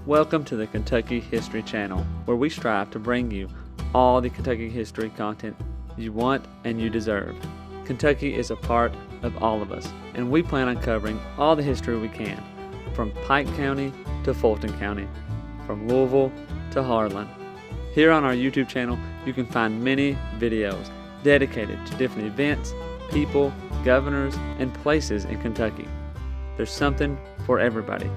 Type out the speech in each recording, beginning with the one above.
Welcome to the Kentucky History Channel, where we strive to bring you all the Kentucky history content you want and you deserve. Kentucky is a part of all of us, and we plan on covering all the history we can, from Pike County to Fulton County, from Louisville to Harlan. Here on our YouTube channel, you can find many videos dedicated to different events, people, governors, and places in Kentucky. There's something for everybody.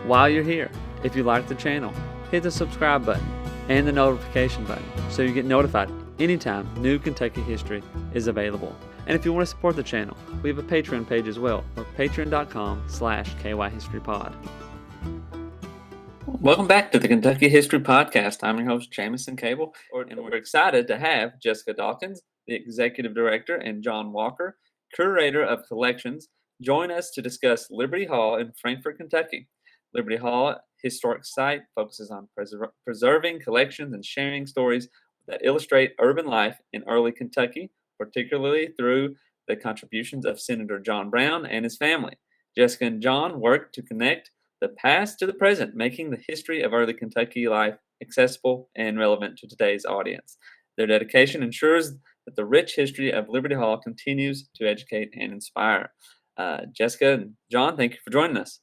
While you're here, if you like the channel, hit the subscribe button and the notification button so you get notified anytime new Kentucky history is available. And if you want to support the channel, we have a Patreon page as well, or patreon.com/kyhistorypod. Welcome back to the Kentucky History Podcast. I'm your host, Jamison Cable, and we're excited to have Jessica Dawkins, the Executive Director, and John Walker, Curator of Collections, join us to discuss Liberty Hall in Frankfort, Kentucky. Liberty Hall, historic site, focuses on preserving collections and sharing stories that illustrate urban life in early Kentucky, particularly through the contributions of Senator John Brown and his family. Jessica and John work to connect the past to the present, making the history of early Kentucky life accessible and relevant to today's audience. Their dedication ensures that the rich history of Liberty Hall continues to educate and inspire. Jessica and John, thank you for joining us.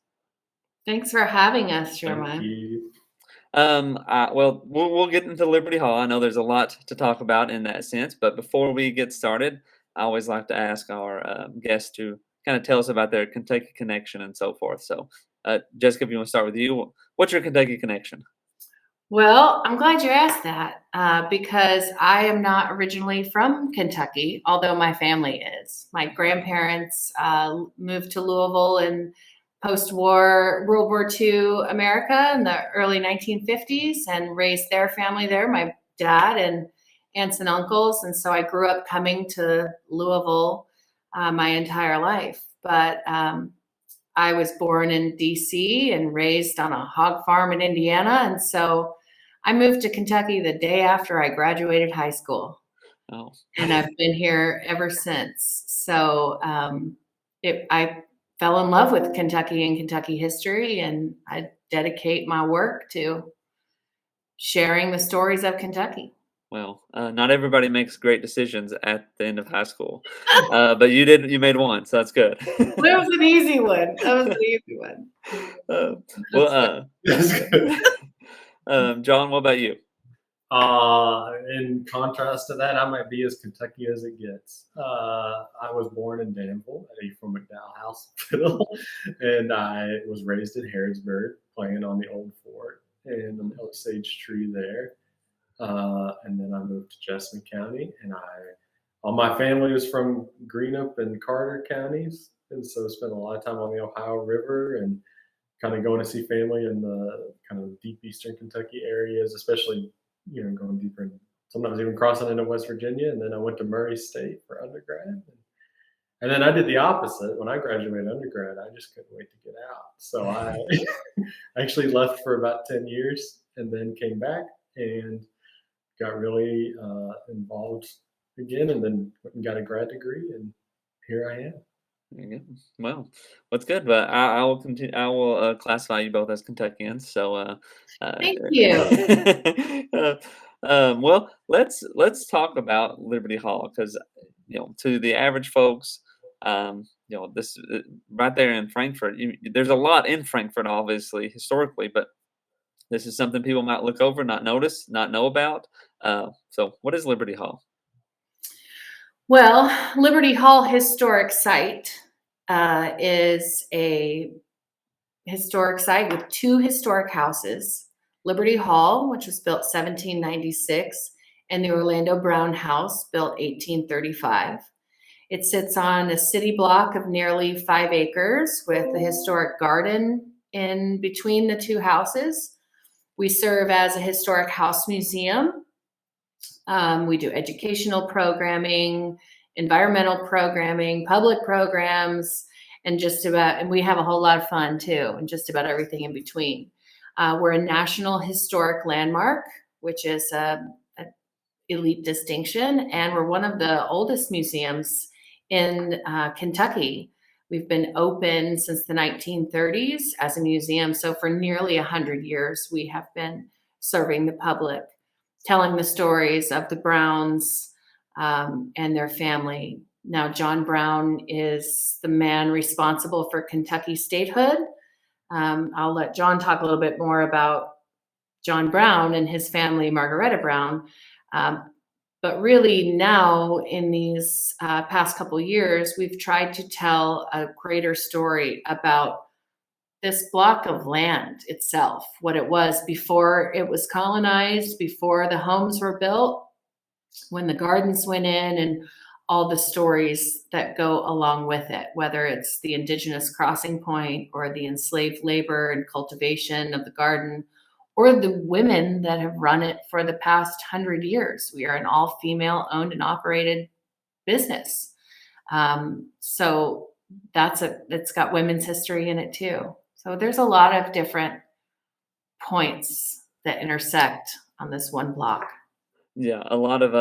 Thanks for having us, Sherman. Well, we'll get into Liberty Hall. I know there's a lot to talk about in that sense, but before we get started, I always like to ask our guests to kind of tell us about their Kentucky connection and so forth. So, Jessica, if you want to start with you, what's your Kentucky connection? Well, I'm glad you asked that because I am not originally from Kentucky, although my family is. My grandparents moved to Louisville in post-war World War II America in the early 1950s and raised their family there, my dad and aunts and uncles. And so I grew up coming to Louisville my entire life. But I was born in D.C. and raised on a hog farm in Indiana. And so I moved to Kentucky the day after I graduated high school. Oh. And I've been here ever since. So I fell in love with Kentucky and Kentucky history, and I dedicate my work to sharing the stories of Kentucky. Well, not everybody makes great decisions at the end of high school, but you did. You made one, so that's good. That was an easy one. That's good. John, what about you? In contrast to that, I might be as Kentucky as it gets. I was born in Danville at Ephraim McDowell Hospital, and I was raised in Harrodsburg, playing on the old fort and an Osage tree there. And then I moved to Jessamine County, and all my family was from Greenup and Carter counties, and so spent a lot of time on the Ohio River and kind of going to see family in the kind of deep eastern Kentucky areas, especially going deeper and sometimes even crossing into West Virginia. And then I went to Murray State for undergrad. And then I did the opposite. When I graduated undergrad, I just couldn't wait to get out. So I actually left for about 10 years and then came back and got really involved again, and then went and got a grad degree, and here I am. Yeah. Well, that's good. But I will continue. I will classify you both as Kentuckians. So, thank you. Well, let's talk about Liberty Hall, because to the average folks, this right there in Frankfort. There's a lot in Frankfort, obviously historically, but this is something people might look over, not notice, not know about. So, what is Liberty Hall? Well, Liberty Hall Historic Site is a historic site with two historic houses, Liberty Hall, which was built 1796, and the Orlando Brown House, built 1835. It sits on a city block of nearly 5 acres with a historic garden in between the two houses. We serve as a historic house museum. We do educational programming, environmental programming, public programs, and we have a whole lot of fun too, and just about everything in between. We're a National Historic Landmark, which is a elite distinction, and we're one of the oldest museums in Kentucky. We've been open since the 1930s as a museum, so for nearly 100 years, we have been serving the public, telling the stories of the Browns and their family. Now, John Brown is the man responsible for Kentucky statehood. I'll let John talk a little bit more about John Brown and his family, Margaretta Brown. But really now in these past couple years, we've tried to tell a greater story about this block of land itself, what it was before it was colonized, before the homes were built, when the gardens went in, and all the stories that go along with it, whether it's the indigenous crossing point or the enslaved labor and cultivation of the garden, or the women that have run it for the past 100 years. We are an all-female owned and operated business. So it's got women's history in it too. So there's a lot of different points that intersect on this one block. Yeah, a lot of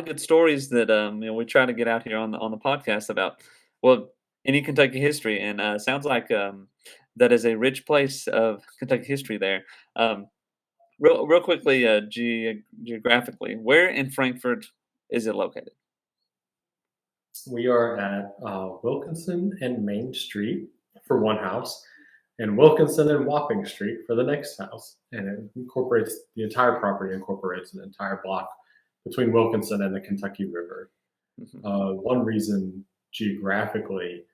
good stories that we try to get out here on the podcast about, well, any Kentucky history, and sounds like that is a rich place of Kentucky history there. Real quickly, geographically, where in Frankfort is it located? We are at Wilkinson and Main Street for one house, and Wilkinson and Wapping Street for the next house. And it incorporates the entire property, incorporates an entire block between Wilkinson and the Kentucky River. Mhm. One reason geographically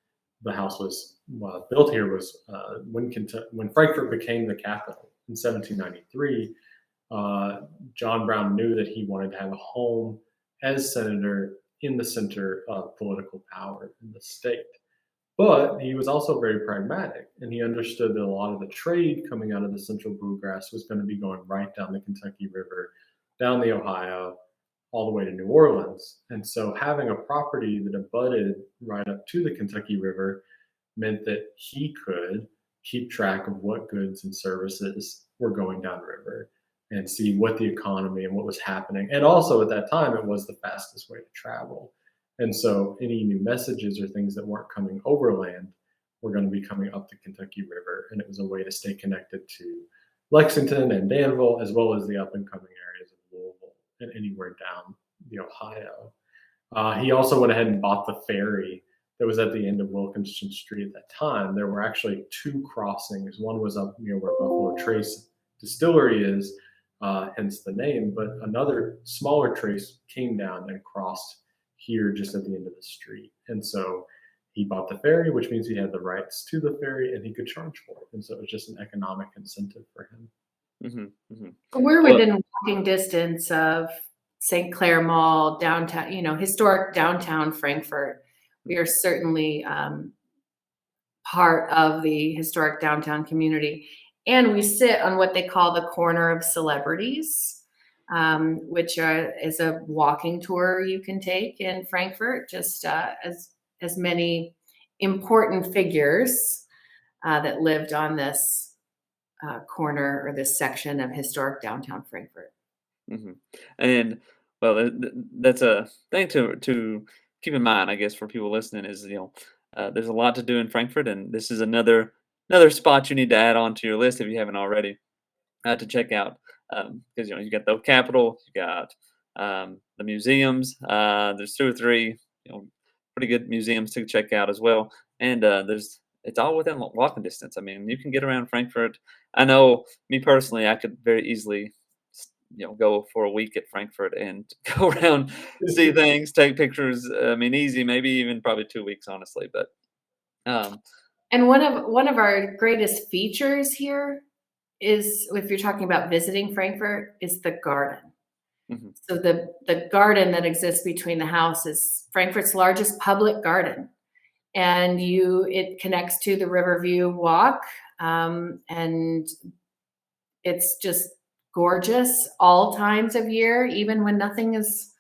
the house was built here was when Frankfort became the capital in 1793. John Brown knew that he wanted to have a home as senator in the center of political power in the state. But he was also very pragmatic, and he understood that a lot of the trade coming out of the central bluegrass was going to be going right down the Kentucky River, down the Ohio, all the way to New Orleans. And so having a property that abutted right up to the Kentucky River meant that he could keep track of what goods and services were going downriver and see what the economy and what was happening. And also at that time, it was the fastest way to travel. And so any new messages or things that weren't coming overland were going to be coming up the Kentucky River. And it was a way to stay connected to Lexington and Danville, as well as the up and coming areas of Louisville and anywhere down the Ohio. He also went ahead and bought the ferry that was at the end of Wilkinson Street at that time. There were actually two crossings. One was up near where Buffalo Trace Distillery is, hence the name, but another smaller trace came down and crossed here just at the end of the street. And so he bought the ferry, which means he had the rights to the ferry and he could charge for it. And so it was just an economic incentive for him. Mm-hmm, mm-hmm. We're within walking distance of St. Clair Mall, downtown, historic downtown Frankfort. We are certainly part of the historic downtown community. And we sit on what they call the corner of celebrities, which is a walking tour you can take in Frankfort, just as many important figures that lived on this corner or this section of historic downtown Frankfort. Mm-hmm. And well, that's a thing to keep in mind, I guess, for people listening is there's a lot to do in Frankfort, and this is another spot you need to add on to your list if you haven't already to check out, because you got the Capitol, you got the museums. There's two or three pretty good museums to check out as well, and it's all within walking distance. I mean, you can get around Frankfort. I know me personally, I could very easily go for a week at Frankfort and go around, see things, take pictures. I mean, easy, maybe even probably 2 weeks, honestly. But and one of our greatest features here is, if you're talking about visiting Frankfort, is the garden. Mm-hmm. So the garden that exists between the house is Frankfort's largest public garden, and it connects to the Riverview Walk, and it's just gorgeous all times of year, even when nothing is,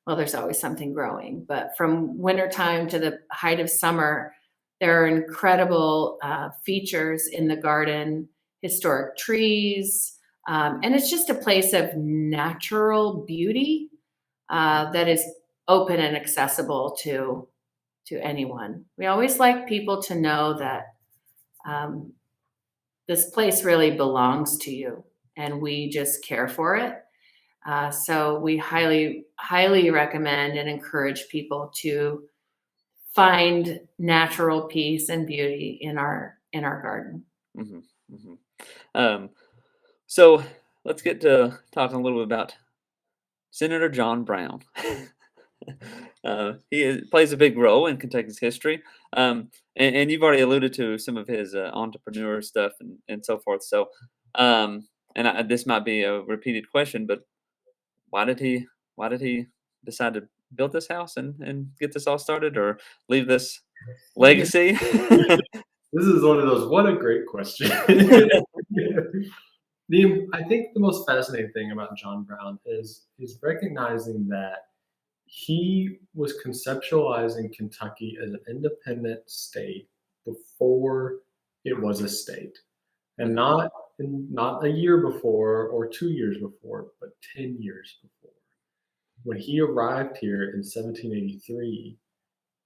well, there's always something growing, but from wintertime to the height of summer, there are incredible features in the garden, historic trees. And it's just a place of natural beauty that is open and accessible to anyone. We always like people to know that this place really belongs to you, and we just care for it. So we highly, highly recommend and encourage people to find natural peace and beauty in our garden. Hmm. Hmm. So let's get to talking a little bit about Senator John Brown. Plays a big role in Kentucky's history, and you've already alluded to some of his entrepreneur stuff and so forth. So, this might be a repeated question, but why did he decide to build this house and get this all started, or leave this legacy? This is one of those, what a great question. I think the most fascinating thing about John Brown is recognizing that he was conceptualizing Kentucky as an independent state before it was a state, and not a year before or 2 years before, but 10 years before. When he arrived here in 1783,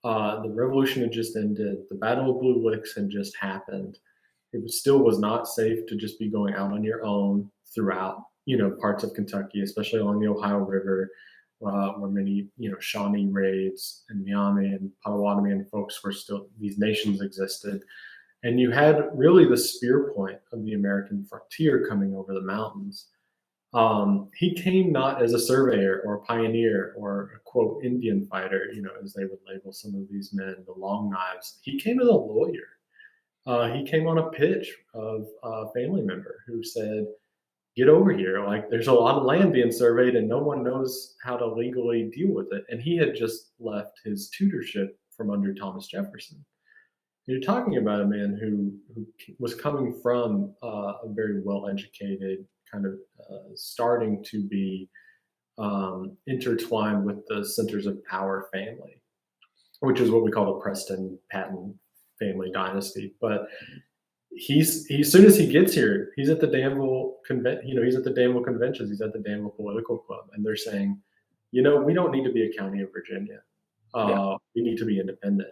the revolution had just ended. The Battle of Blue Licks had just happened. Still was not safe to just be going out on your own throughout, parts of Kentucky, especially along the Ohio River, where many, Shawnee raids and Miami and Potawatomi and folks were still, these nations existed. And you had really the spear point of the American frontier coming over the mountains. He came not as a surveyor or a pioneer or a quote Indian fighter, as they would label some of these men, the long knives. He came as a lawyer. He came on a pitch of a family member who said, get over here. Like, there's a lot of land being surveyed and no one knows how to legally deal with it. And he had just left his tutorship from under Thomas Jefferson. You're talking about a man who was coming from a very well-educated, kind of starting to be intertwined with the centers of power family, which is what we call the Preston Patton family dynasty. But he's as soon as he gets here, he's at the Danville he's at the Danville conventions, he's at the Danville Political Club, and they're saying, we don't need to be a county of Virginia. We need to be independent.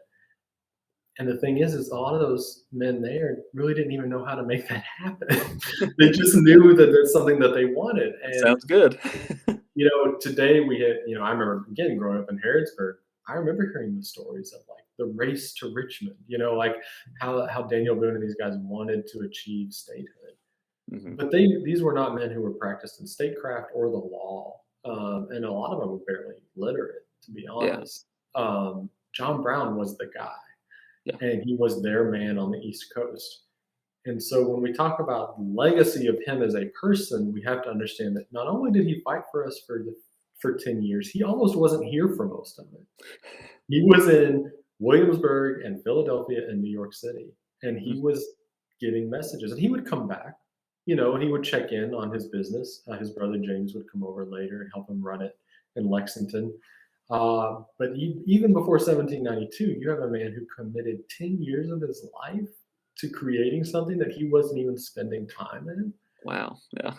And the thing is a lot of those men there really didn't even know how to make that happen. They just knew that that's something that they wanted. And sounds good. Today we had, I remember again growing up in Harrodsburg, I remember hearing the stories of like the race to Richmond, like how Daniel Boone and these guys wanted to achieve statehood. Mm-hmm. But these were not men who were practiced in statecraft or the law. And a lot of them were barely literate, to be honest. Yeah. John Brown was the guy. Yeah. And he was their man on the East Coast. And so when we talk about the legacy of him as a person, we have to understand that not only did he fight for us for 10 years, he almost wasn't here for most of it. He was in Williamsburg and Philadelphia and New York City, and he was getting messages. And he would come back, and he would check in on his business. His brother James would come over later and help him run it in Lexington. But even before 1792, you have a man who committed 10 years of his life to creating something that he wasn't even spending time in. Wow. Yeah.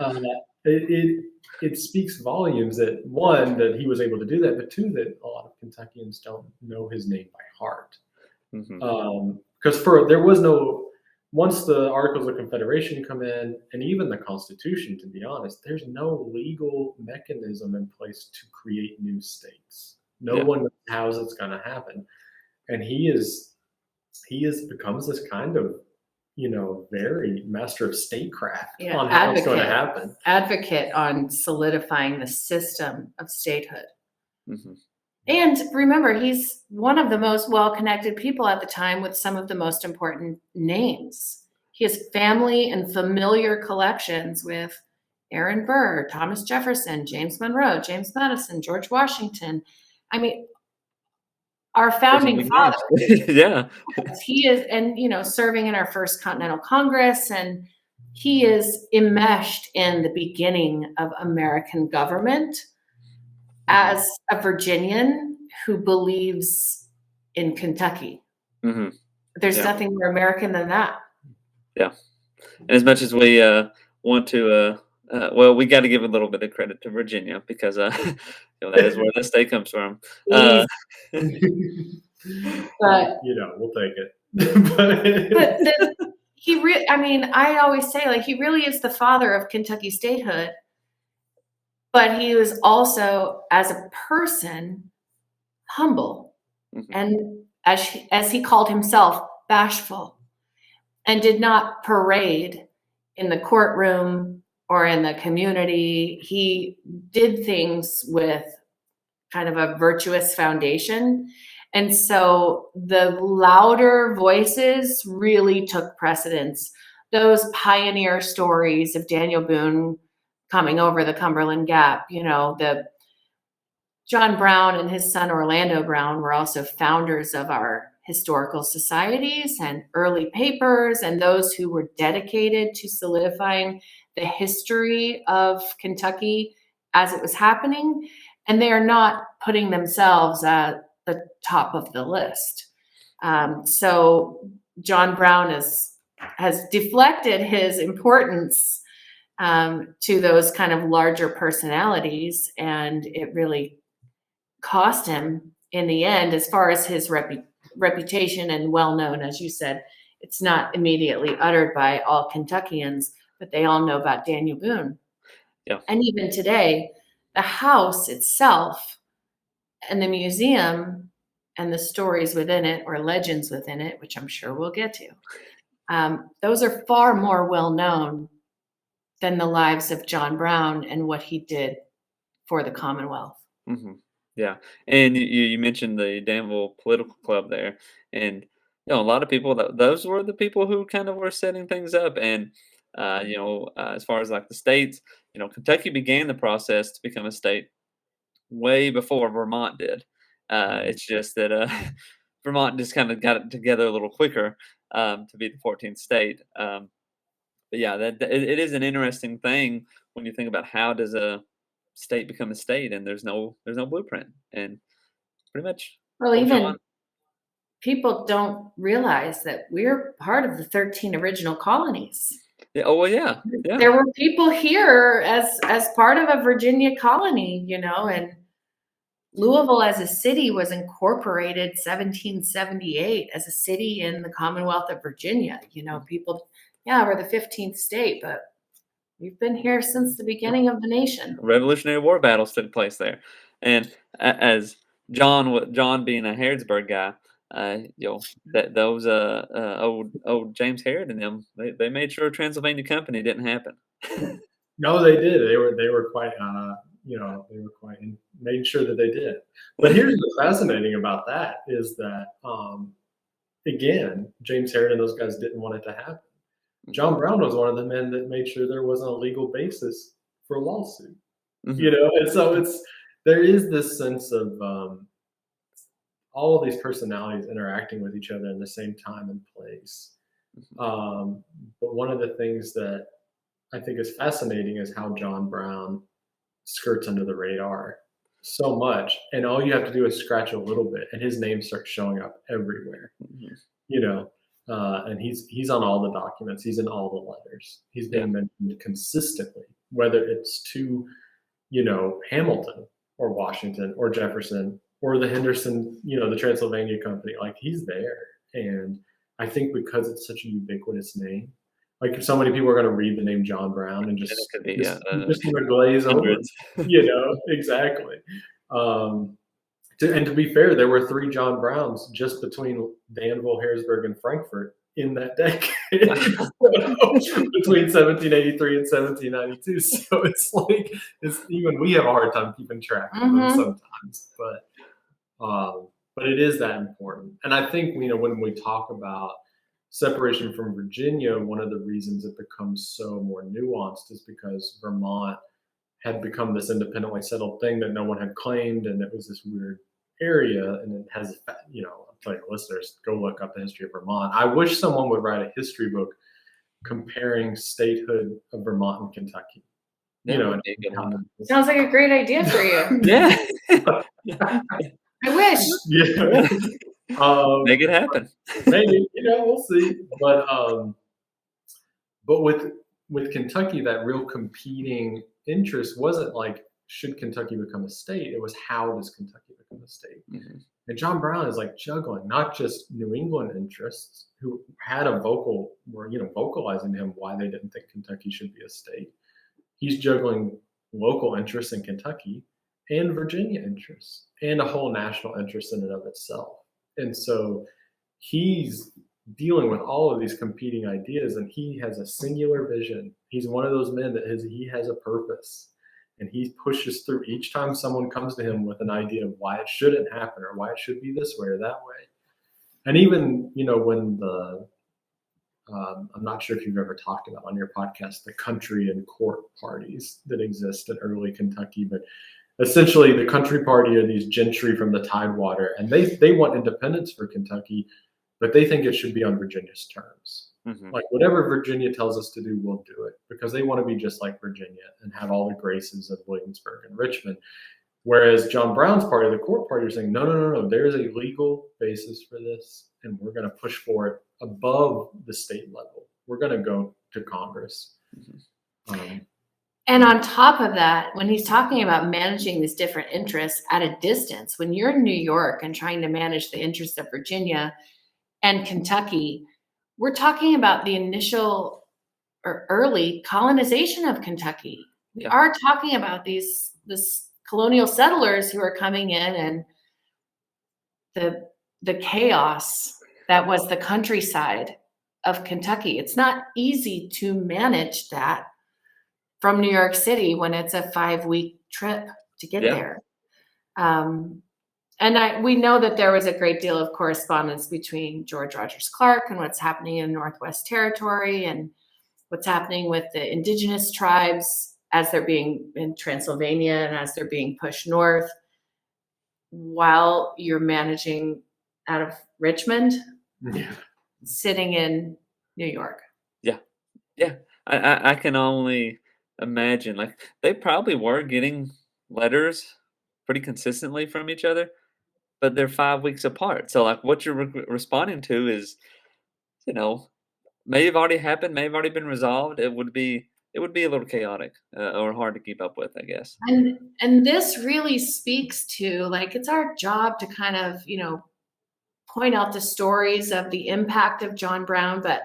It speaks volumes that, one, that he was able to do that, but two, that a lot of Kentuckians don't know his name by heart. Mm-hmm. Because there was no, once the Articles of Confederation come in, and even the Constitution, to be honest, there's no legal mechanism in place to create new states. No one knows how it's going to happen. And he becomes this kind of, very master of statecraft on how it's going to happen. Advocate on solidifying the system of statehood. Mm-hmm. And remember, he's one of the most well-connected people at the time with some of the most important names. He has family and familiar collections with Aaron Burr, Thomas Jefferson, James Monroe, James Madison, George Washington. I mean, our founding father. Yeah. He is, and, serving in our first Continental Congress, and he is enmeshed in the beginning of American government as a Virginian who believes in Kentucky. Mm-hmm. There's nothing more American than that. Yeah. And as much as we want to, well, we got to give a little bit of credit to Virginia because that is where the state comes from. Easy. Uh, But We'll take it. I mean, I always say, like, he really is the father of Kentucky statehood, but he was also, as a person, humble, and as he called himself, bashful, and did not parade in the courtroom or in the community. He did things with kind of a virtuous foundation. And so the louder voices really took precedence. Those pioneer stories of Daniel Boone coming over the Cumberland Gap, the John Brown and his son Orlando Brown were also founders of our historical societies and early papers, and those who were dedicated to solidifying the history of Kentucky as it was happening. And they are not putting themselves at the top of the list. So John Brown has deflected his importance to those kind of larger personalities, and it really cost him in the end, as far as his reputation and well-known. As you said, it's not immediately uttered by all Kentuckians, but they all know about Daniel Boone. Yeah. And even today, the house itself and the museum and the stories within it, or legends within it, which I'm sure we'll get to, those are far more well-known than the lives of John Brown and what he did for the Commonwealth. Mm-hmm. Yeah, and you mentioned the Danville Political Club there, and a lot of people those were the people who kind of were setting things up, and as far as like the states, Kentucky began the process to become a state way before Vermont did. It's just that Vermont just kind of got it together a little quicker to be the 14th state. But yeah, it is an interesting thing when you think about how does a state become a state, and there's no blueprint, and pretty much. Well, even people don't realize that we're part of the 13 original colonies. Yeah. Oh well, yeah. There were people here as part of a Virginia colony, and Louisville as a city was incorporated 1778 as a city in the Commonwealth of Virginia. People, we're the 15th state, but we've been here since the beginning of the nation. Revolutionary War battles took place there, and as John being a Harrodsburg guy, that those old James Harrod and them, they made sure Transylvania Company didn't happen. No, they did. They were quite made sure that they did. But here's what's fascinating about that is that again, James Harrod and those guys didn't want it to happen. John Brown was one of the men that made sure there wasn't a legal basis for a lawsuit. And so there is this sense of all of these personalities interacting with each other in the same time and place. But one of the things that I think is fascinating is how John Brown skirts under the radar so much, and all you have to do is scratch a little bit, and his name starts showing up everywhere. And he's on all the documents. He's in all the letters. He's been mentioned consistently, whether it's to, Hamilton or Washington or Jefferson or the Henderson, the Transylvania Company. Like, he's there. And I think because it's such a ubiquitous name, like if so many people are going to read the name John Brown and just glaze over, exactly. And to be fair, there were 3 John Browns just between Danville, Harrisburg, and Frankfort in that decade, between 1783 and 1792. So it's even we have a hard time keeping track of them sometimes, but it is that important. And I think when we talk about separation from Virginia, one of the reasons it becomes so more nuanced is because Vermont had become this independently settled thing that no one had claimed, and it was this weird area, and it has, I'll tell your listeners, go look up the history of Vermont. I wish someone would write a history book comparing statehood of Vermont and Kentucky. Sounds like a great idea for you. Yeah. I wish. Yeah. Make it happen. Maybe, we'll see. But But with Kentucky, that real competing interest wasn't like, should Kentucky become a state? It was, how does Kentucky become a state? Mm-hmm. And John Brown is like juggling not just New England interests, who had a vocalizing to him why they didn't think Kentucky should be a state. He's juggling local interests in Kentucky and Virginia interests and a whole national interest in and of itself. And so he's dealing with all of these competing ideas, and he has a singular vision. He's one of those men that he has a purpose, and he pushes through each time someone comes to him with an idea of why it shouldn't happen or why it should be this way or that way. And even, when I'm not sure if you've ever talked about on your podcast the country and court parties that exist in early Kentucky, but essentially the country party are these gentry from the Tidewater, and they want independence for Kentucky, but they think it should be on Virginia's terms. Mm-hmm. Like, whatever Virginia tells us to do, we'll do it, because they want to be just like Virginia and have all the graces of Williamsburg and Richmond. Whereas John Brown's party, the court party, are saying, no, there is a legal basis for this, and we're going to push for it above the state level. We're going to go to Congress. Mm-hmm. And on top of that, when he's talking about managing these different interests at a distance, when you're in New York and trying to manage the interests of Virginia and Kentucky, we're talking about the initial or early colonization of Kentucky. We are talking about this colonial settlers who are coming in, and the chaos that was the countryside of Kentucky. It's not easy to manage that from New York City when it's a 5-week trip to get there. And we know that there was a great deal of correspondence between George Rogers Clark and what's happening in Northwest Territory and what's happening with the indigenous tribes as they're being in Transylvania and as they're being pushed north, while you're managing out of Richmond, sitting in New York. Yeah. I can only imagine, like, they probably were getting letters pretty consistently from each other, but they're 5 weeks apart. So, like, what you're responding to is, may have already happened, may have already been resolved. It would be a little chaotic or hard to keep up with, I guess. And this really speaks to, like, it's our job to kind of, point out the stories of the impact of John Brown, but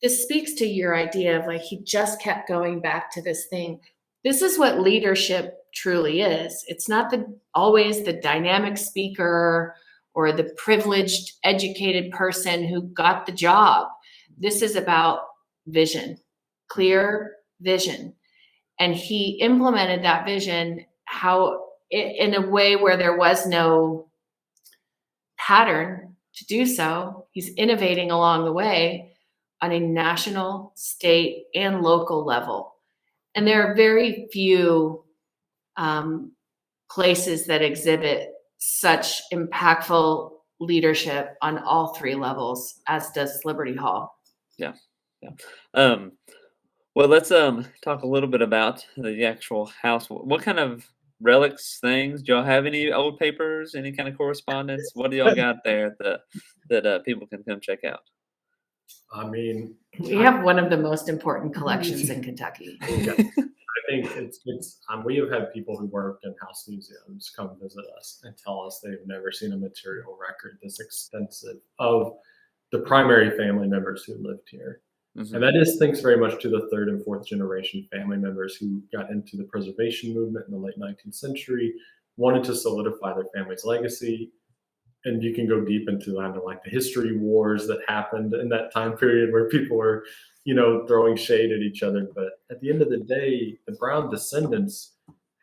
this speaks to your idea of, like, he just kept going back to this thing. This is what leadership truly is. It's not always the dynamic speaker or the privileged, educated person who got the job. This is about vision, clear vision. And he implemented that vision in a way where there was no pattern to do so. He's innovating along the way on a national, state, and local level. And there are very few places that exhibit such impactful leadership on all 3 levels as does Liberty Hall. Yeah. Well, let's talk a little bit about the actual house. What kind of relics, things? Do y'all have any old papers, any kind of correspondence? What do y'all got there that people can come check out? I mean, we have one of the most important collections in Kentucky. I think it's we have had people who work in house museums come visit us and tell us they've never seen a material record this extensive of the primary family members who lived here. Mm-hmm. And that is thanks very much to the 3rd and 4th generation family members who got into the preservation movement in the late 19th century, wanted to solidify their family's legacy. And you can go deep into kind of like the history wars that happened in that time period where people were, throwing shade at each other. But at the end of the day, the Brown descendants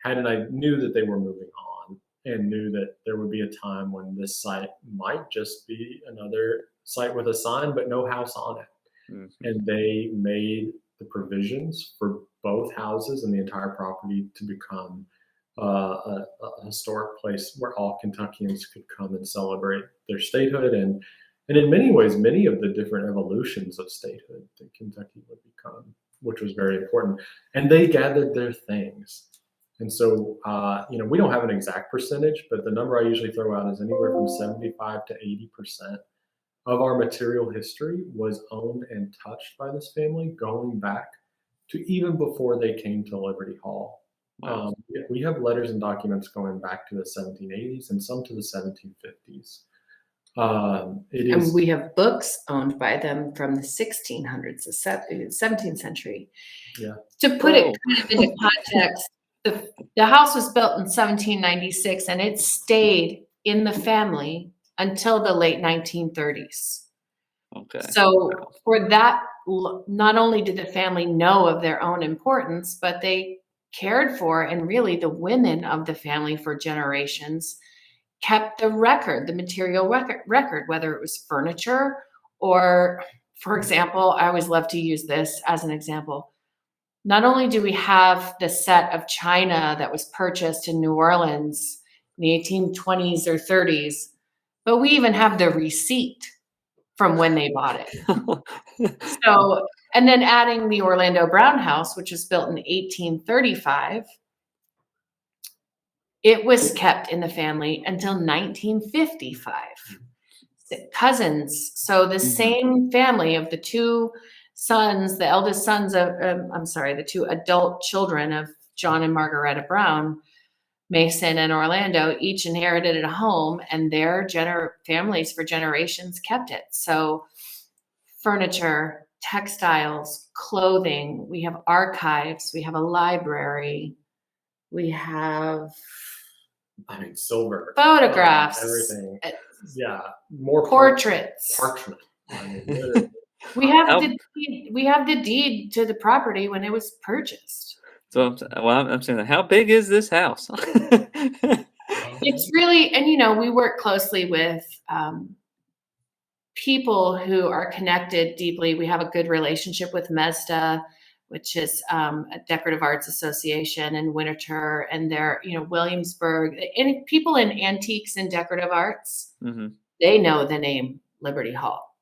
knew that they were moving on and knew that there would be a time when this site might just be another site with a sign, but no house on it. Mm-hmm. And they made the provisions for both houses and the entire property to become a historic place where all Kentuckians could come and celebrate their statehood, and in many ways, many of the different evolutions of statehood that Kentucky would become, which was very important. And they gathered their things. And so, we don't have an exact percentage, but the number I usually throw out is anywhere from 75 to 80% of our material history was owned and touched by this family going back to even before they came to Liberty Hall. Wow. We have letters and documents going back to the 1780s and some to the 1750s. And we have books owned by them from the 1600s, the 17th century. Yeah. To put it kind of into context, the house was built in 1796 and it stayed in the family until the late 1930s. Okay. So for that, not only did the family know of their own importance, but they cared for, and really the women of the family for generations kept the record, the material record, whether it was furniture or, for example, I always love to use this as an example. Not only do we have the set of china that was purchased in New Orleans in the 1820s or 30s, but we even have the receipt from when they bought it. So, and then adding the Orlando Brown House, which was built in 1835, it was kept in the family until 1955. Cousins. So the same family of the two sons, the eldest sons of, the two adult children of John and Margaretta Brown, Mason and Orlando, each inherited a home, and their families for generations kept it. So furniture, textiles, clothing, we have archives, we have a library, we have silver, photographs, everything. Yeah, more portraits, parchment. we have the deed to the property when it was purchased. So I'm saying, how big is this house? It's really, and we work closely with people who are connected deeply. We have a good relationship with MESDA, which is a decorative arts association in Winterthur, and they're, Williamsburg, and people in antiques and decorative arts, they know the name Liberty Hall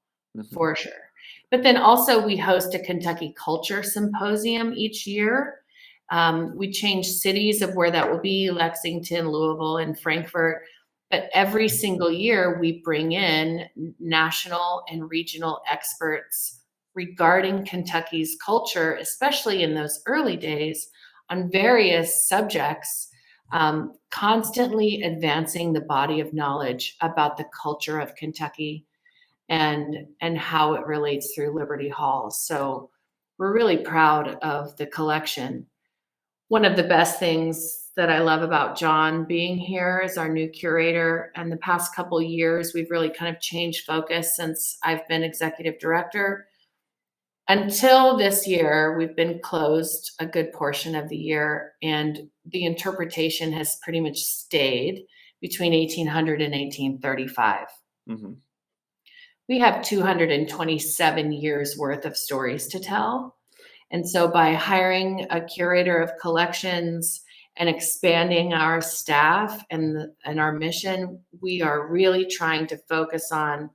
for sure. But then also we host a Kentucky Culture Symposium each year. We change cities of where that will be, Lexington, Louisville, and Frankfort. But every single year we bring in national and regional experts regarding Kentucky's culture, especially in those early days, on various subjects, constantly advancing the body of knowledge about the culture of Kentucky and how it relates through Liberty Hall. So we're really proud of the collection. One of the best things that I love about John being here as our new curator, and the past couple years, we've really kind of changed focus since I've been executive director. Until this year, we've been closed a good portion of the year, and the interpretation has pretty much stayed between 1800 and 1835. We have 227 years worth of stories to tell. And so by hiring a curator of collections and expanding our staff and our mission, we are really trying to focus on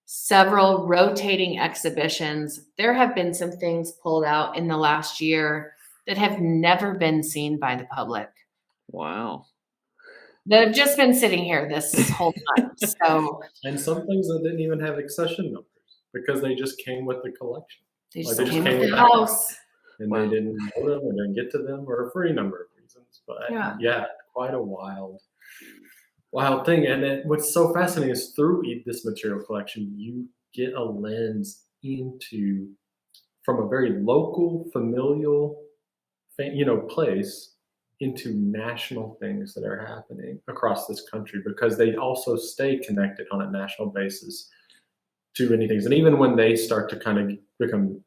several rotating exhibitions. There have been some things pulled out in the last year that have never been seen by the public. Wow. That have just been sitting here this whole time. So, and some things that didn't even have accession numbers because they just came with the collection. They just came with the house. And they didn't know them or didn't get to them for any number of reasons. But yeah quite a wild thing. And what's so fascinating is through this material collection, you get a lens into, from a very local, familial, place, into national things that are happening across this country, because they also stay connected on a national basis to many things. And even when they start to kind of become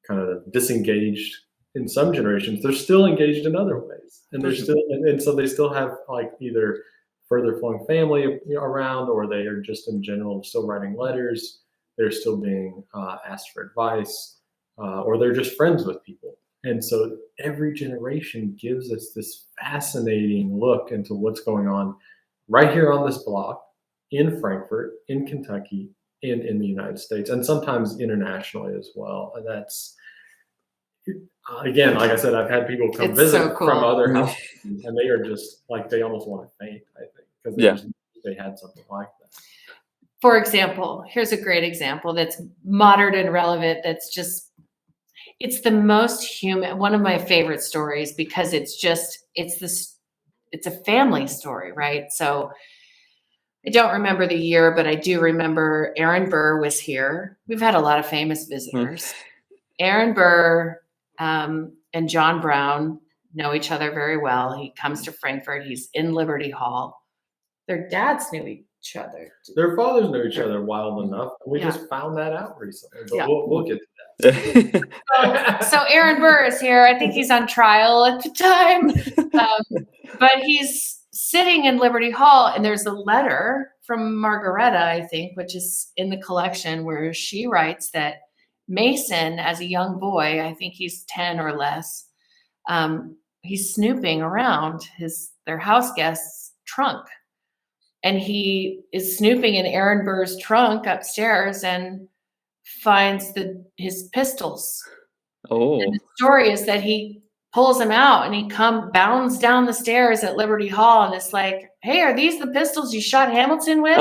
kind of disengaged in some generations, they're still engaged in other ways. And they're still, and so they still have like either further flowing family around, or they are just in general still writing letters. They're still being asked for advice, or they're just friends with people. And so every generation gives us this fascinating look into what's going on right here on this block in Frankfort, in Kentucky, in the United States, and sometimes internationally as well. And that's, again, like I said, I've had people come visit from other houses, and they are just like, they almost want to faint, I think, because they had something like that. For example, here's a great example that's modern and relevant. It's the most human, one of my favorite stories, because it's a family story, right? So I don't remember the year, but I do remember Aaron Burr was here. We've had a lot of famous visitors. Aaron Burr and John Brown know each other very well. He comes to Frankfort. He's in Liberty Hall. Their dads knew each other. Their fathers knew each other wild enough. We just found that out recently, but we'll get to that. So Aaron Burr is here. I think he's on trial at the time. But he's sitting in Liberty Hall, and there's a letter from Margaretta, I think, which is in the collection, where she writes that Mason, as a young boy, I think he's 10 or less, he's snooping around their house guest's trunk. And he is snooping in Aaron Burr's trunk upstairs and finds his pistols. Oh. And the story is that he pulls them out and he bounds down the stairs at Liberty Hall, and it's like, hey, are these the pistols you shot Hamilton with?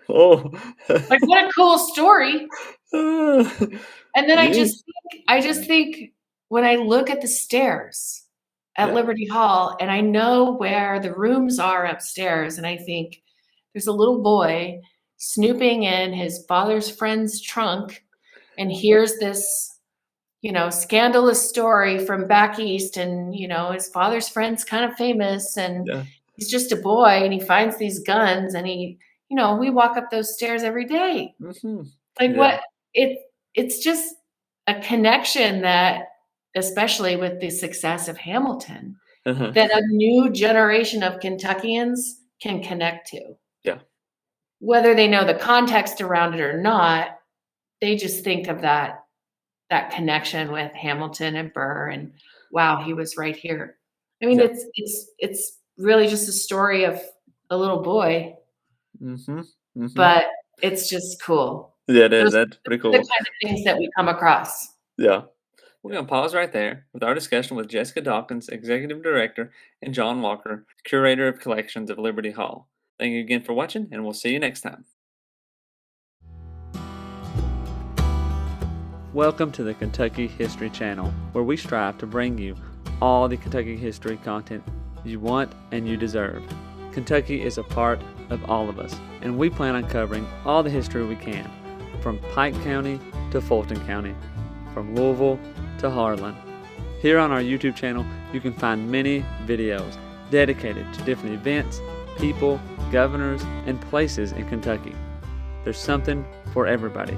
Oh. Like, what a cool story. And then I just think when I look at the stairs at Liberty Hall, and I know where the rooms are upstairs, and I think there's a little boy snooping in his father's friend's trunk and hears this, scandalous story from back east, and, his father's friend's kind of famous, and he's just a boy, and he finds these guns, and we walk up those stairs every day. Mm-hmm. What it's just a connection that, especially with the success of Hamilton, that a new generation of Kentuckians can connect to. Yeah. Whether they know the context around it or not, they just think of that connection with Hamilton and Burr, and wow, he was right here. I mean, it's really just a story of a little boy, but it's just cool. Yeah, it is. That's pretty cool. The kind of things that we come across. Yeah. We're going to pause right there with our discussion with Jessica Dawkins, Executive Director, and John Walker, Curator of Collections of Liberty Hall. Thank you again for watching, and we'll see you next time. Welcome to the Kentucky History Channel, where we strive to bring you all the Kentucky history content you want and you deserve. Kentucky is a part of all of us, and we plan on covering all the history we can, from Pike County to Fulton County, from Louisville to Harlan. Here on our YouTube channel, you can find many videos dedicated to different events, people, governors, and places in Kentucky. There's something for everybody.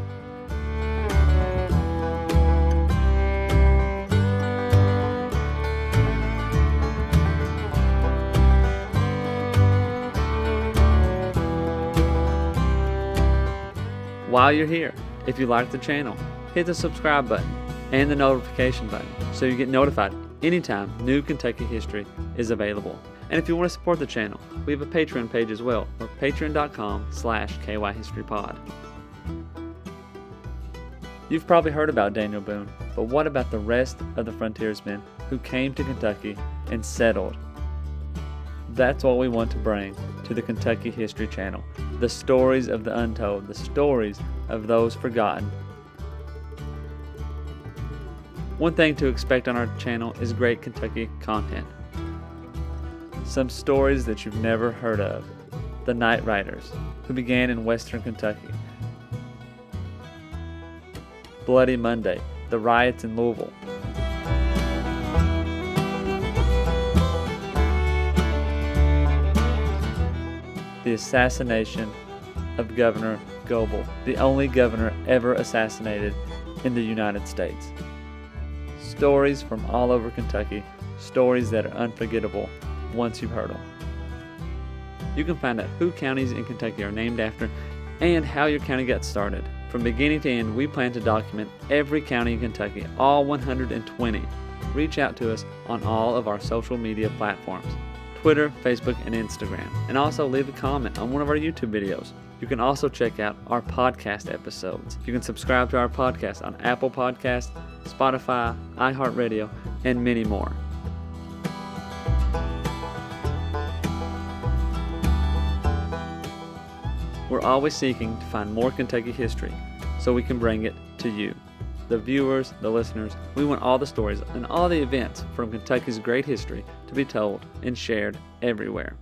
While you're here, if you like the channel, hit the subscribe button and the notification button so you get notified anytime new Kentucky history is available. And if you want to support the channel, we have a Patreon page as well, or patreon.com/kyhistorypod. You've probably heard about Daniel Boone, but what about the rest of the frontiersmen who came to Kentucky and settled? That's what we want to bring to the Kentucky History Channel. The stories of the untold, the stories of those forgotten. One thing to expect on our channel is great Kentucky content. Some stories that you've never heard of. The Night Riders, who began in western Kentucky. Bloody Monday, the riots in Louisville. The assassination of Governor Goebel, the only governor ever assassinated in the United States. Stories from all over Kentucky, stories that are unforgettable once you've heard them. You can find out who counties in Kentucky are named after and how your county got started. From beginning to end, we plan to document every county in Kentucky, all 120. Reach out to us on all of our social media platforms, Twitter, Facebook, and Instagram, and also leave a comment on one of our YouTube videos. You can also check out our podcast episodes. You can subscribe to our podcast on Apple Podcasts, Spotify, iHeartRadio, and many more. We're always seeking to find more Kentucky history so we can bring it to you, the viewers, the listeners. We want all the stories and all the events from Kentucky's great history to be told and shared everywhere.